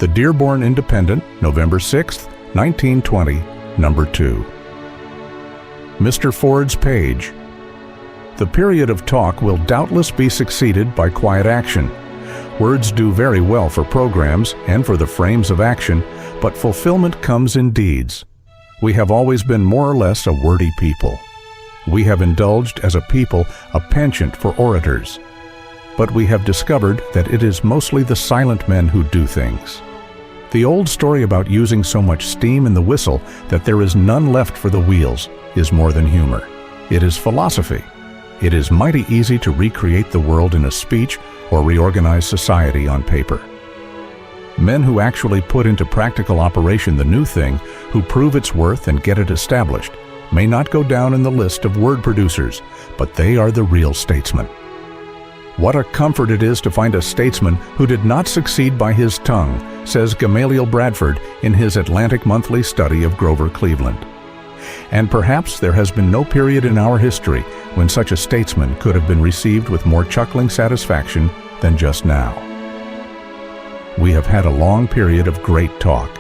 The Dearborn Independent, November 6, 1920, number 2. Mr. Ford's page. The period of talk will doubtless be succeeded by quiet action. Words do very well for programs and for the frames of action, but fulfillment comes in deeds. We have always been more or less a wordy people. We have indulged as a people a penchant for orators. But we have discovered that it is mostly the silent men who do things. The old story about using so much steam in the whistle that there is none left for the wheels is more than humor. It is philosophy. It is mighty easy to recreate the world in a speech or reorganize society on paper. Men who actually put into practical operation the new thing, who prove its worth and get it established, may not go down in the list of word producers, but they are the real statesmen. What a comfort it is to find a statesman who did not succeed by his tongue, says Gamaliel Bradford in his Atlantic Monthly study of Grover Cleveland. And perhaps there has been no period in our history when such a statesman could have been received with more chuckling satisfaction than just now. We have had a long period of great talk.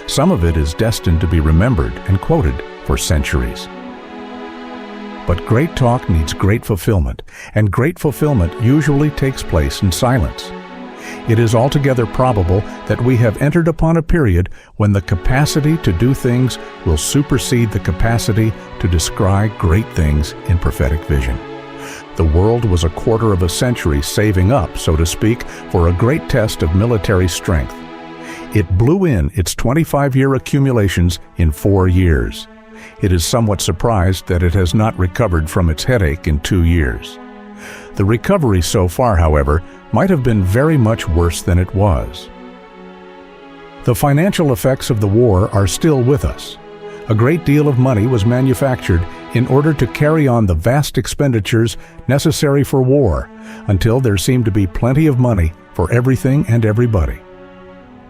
Some of it is destined to be remembered and quoted for centuries. But great talk needs great fulfillment, and great fulfillment usually takes place in silence. It is altogether probable that we have entered upon a period when the capacity to do things will supersede the capacity to descry great things in prophetic vision. The world was a quarter of a century saving up, so to speak, for a great test of military strength. It blew in its 25-year accumulations in 4 years. It is somewhat surprised that it has not recovered from its headache in 2 years. The recovery so far, however, might have been very much worse than it was. The financial effects of the war are still with us. A great deal of money was manufactured in order to carry on the vast expenditures necessary for war until there seemed to be plenty of money for everything and everybody.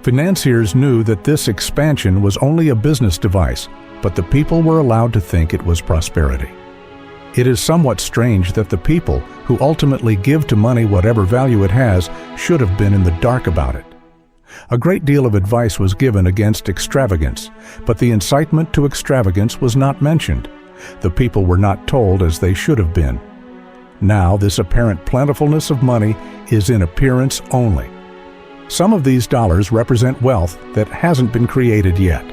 Financiers knew that this expansion was only a business device, but the people were allowed to think it was prosperity. It is somewhat strange that the people who ultimately give to money whatever value it has should have been in the dark about it. A great deal of advice was given against extravagance, but the incitement to extravagance was not mentioned. The people were not told as they should have been. Now this apparent plentifulness of money is in appearance only. Some of these dollars represent wealth that hasn't been created yet.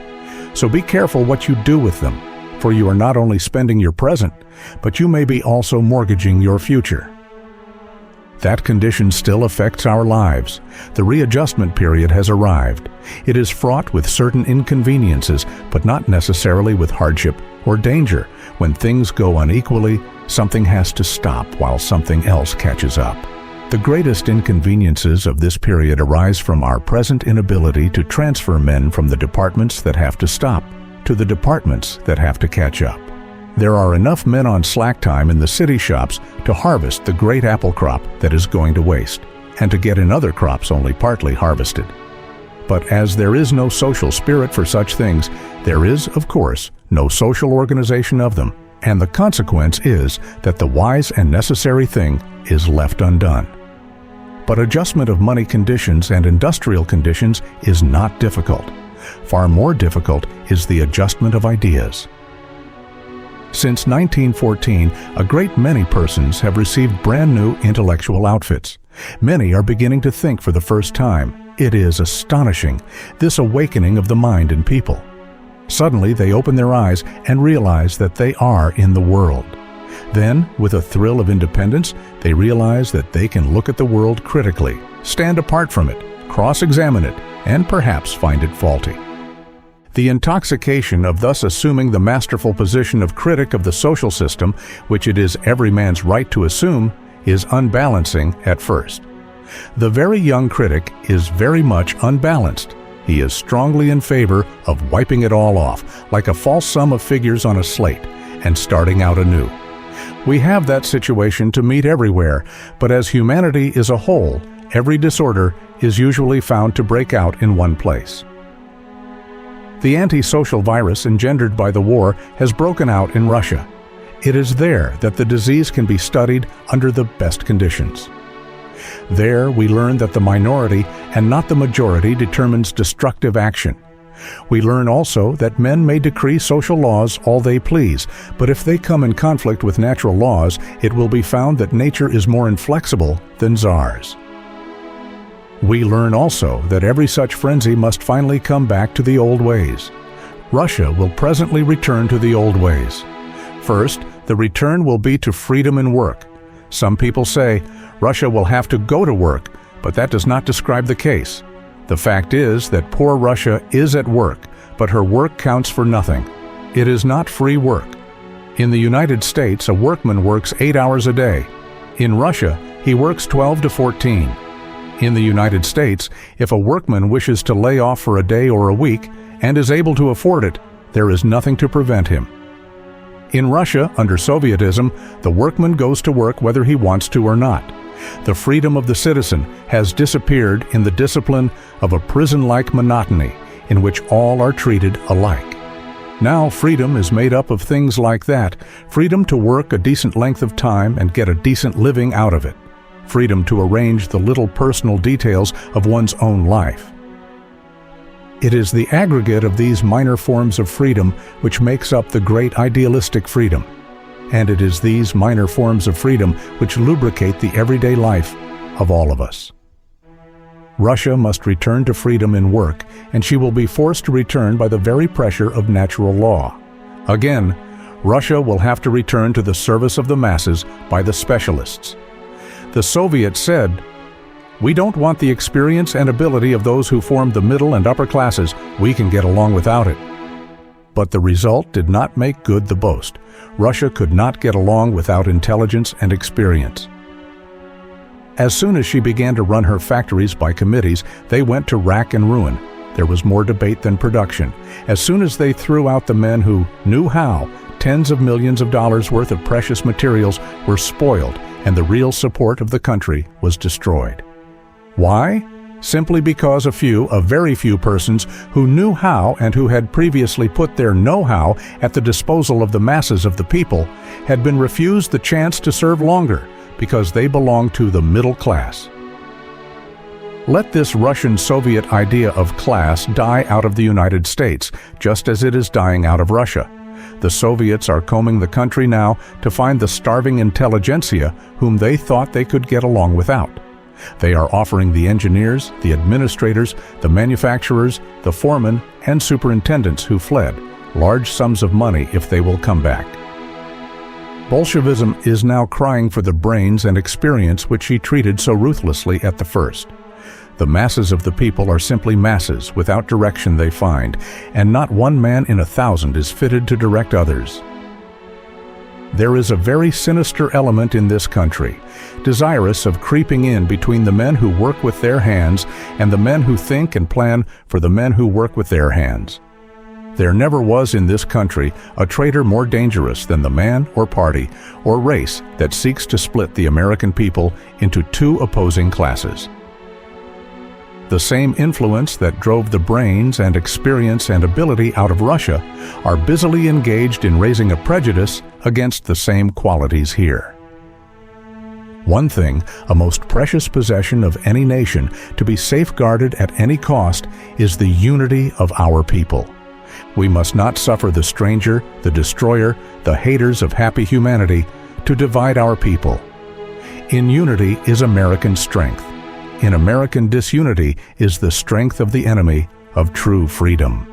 So be careful what you do with them, for you are not only spending your present, but you may be also mortgaging your future. That condition still affects our lives. The readjustment period has arrived. It is fraught with certain inconveniences, but not necessarily with hardship or danger. When things go unequally, something has to stop while something else catches up. The greatest inconveniences of this period arise from our present inability to transfer men from the departments that have to stop to the departments that have to catch up. There are enough men on slack time in the city shops to harvest the great apple crop that is going to waste, and to get in other crops only partly harvested. But as there is no social spirit for such things, there is, of course, no social organization of them, and the consequence is that the wise and necessary thing is left undone. But adjustment of money conditions and industrial conditions is not difficult. Far more difficult is the adjustment of ideas. Since 1914, a great many persons have received brand new intellectual outfits. Many are beginning to think for the first time. It is astonishing, this awakening of the mind in people. Suddenly they open their eyes and realize that they are in the world. Then, with a thrill of independence, they realize that they can look at the world critically, stand apart from it, cross-examine it, and perhaps find it faulty. The intoxication of thus assuming the masterful position of critic of the social system, which it is every man's right to assume, is unbalancing at first. The very young critic is very much unbalanced. He is strongly in favor of wiping it all off, like a false sum of figures on a slate, and starting out anew. We have that situation to meet everywhere, but as humanity is a whole, every disorder is usually found to break out in one place. The antisocial virus engendered by the war has broken out in Russia. It is there that the disease can be studied under the best conditions. There we learn that the minority and not the majority determines destructive action. We learn also that men may decree social laws all they please, but if they come in conflict with natural laws, it will be found that nature is more inflexible than czars. We learn also that every such frenzy must finally come back to the old ways. Russia will presently return to the old ways. First, the return will be to freedom in work. Some people say Russia will have to go to work, but that does not describe the case. The fact is that poor Russia is at work, but her work counts for nothing. It is not free work. In the United States, a workman works 8 hours a day. In Russia, he works 12 to 14. In the United States, if a workman wishes to lay off for a day or a week and is able to afford it, there is nothing to prevent him. In Russia, under Sovietism, the workman goes to work whether he wants to or not. The freedom of the citizen has disappeared in the discipline of a prison-like monotony in which all are treated alike. Now freedom is made up of things like that: freedom to work a decent length of time and get a decent living out of it, freedom to arrange the little personal details of one's own life. It is the aggregate of these minor forms of freedom which makes up the great idealistic freedom. And it is these minor forms of freedom which lubricate the everyday life of all of us. Russia must return to freedom in work, and she will be forced to return by the very pressure of natural law. Again, Russia will have to return to the service of the masses by the specialists. The Soviets said, "We don't want the experience and ability of those who form the middle and upper classes. We can get along without it." But the result did not make good the boast. Russia could not get along without intelligence and experience. As soon as she began to run her factories by committees, they went to rack and ruin. There was more debate than production. As soon as they threw out the men who knew how, tens of millions of dollars worth of precious materials were spoiled, and the real support of the country was destroyed. Why? Simply because a very few persons who knew how and who had previously put their know-how at the disposal of the masses of the people had been refused the chance to serve longer because they belonged to the middle class. Let this Russian-Soviet idea of class die out of the United States, just as it is dying out of Russia. The Soviets are combing the country now to find the starving intelligentsia whom they thought they could get along without. They are offering the engineers, the administrators, the manufacturers, the foremen, and superintendents who fled large sums of money if they will come back. Bolshevism is now crying for the brains and experience which she treated so ruthlessly at the first. The masses of the people are simply masses without direction they find, and not one man in 1,000 is fitted to direct others. There is a very sinister element in this country, desirous of creeping in between the men who work with their hands and the men who think and plan for the men who work with their hands. There never was in this country a traitor more dangerous than the man or party or race that seeks to split the American people into two opposing classes. The same influence that drove the brains and experience and ability out of Russia are busily engaged in raising a prejudice against the same qualities here. One thing, a most precious possession of any nation, to be safeguarded at any cost, is the unity of our people. We must not suffer the stranger, the destroyer, the haters of happy humanity to divide our people. In unity is American strength. In American disunity is the strength of the enemy of true freedom.